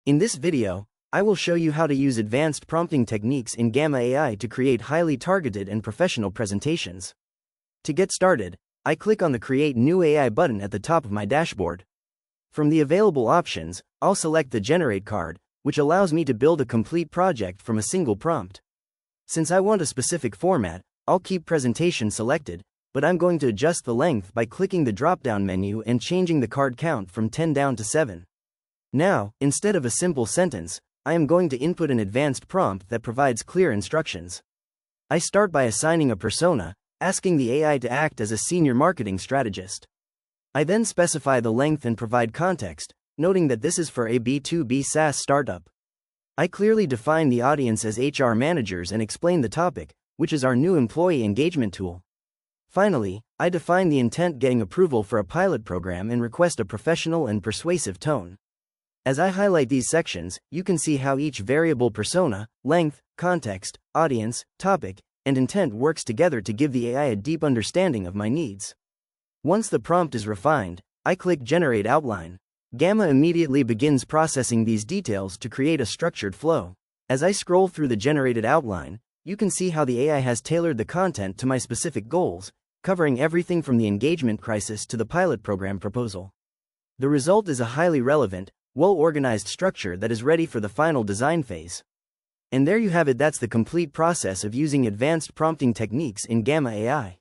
In this video, I will show you how to use advanced prompting techniques in Gamma AI to create highly targeted and professional presentations. To get started, I click on the Create New AI button at the top of my dashboard. From the available options, I'll select the Generate card, which allows me to build a complete project from a single prompt. Since I want a specific format, I'll keep Presentation selected, but I'm going to adjust the length by clicking the drop-down menu and changing the card count from 10 down to 7. Now, instead of a simple sentence, I am going to input an advanced prompt that provides clear instructions. I start by assigning a persona, asking the AI to act as a senior marketing strategist. I then specify the length and provide context, noting that this is for a B2B SaaS startup. I clearly define the audience as HR managers and explain the topic, which is our new employee engagement tool. Finally, I define the intent, getting approval for a pilot program, and request a professional and persuasive tone. As I highlight these sections, you can see how each variable persona, length, context, audience, topic, and intent works together to give the AI a deep understanding of my needs. Once the prompt is refined, I click Generate Outline. Gamma immediately begins processing these details to create a structured flow. As I scroll through the generated outline, you can see how the AI has tailored the content to my specific goals, covering everything from the engagement crisis to the pilot program proposal. The result is a highly relevant, well-organized structure that is ready for the final design phase. And there you have it. That's the complete process of using advanced prompting techniques in Gamma AI.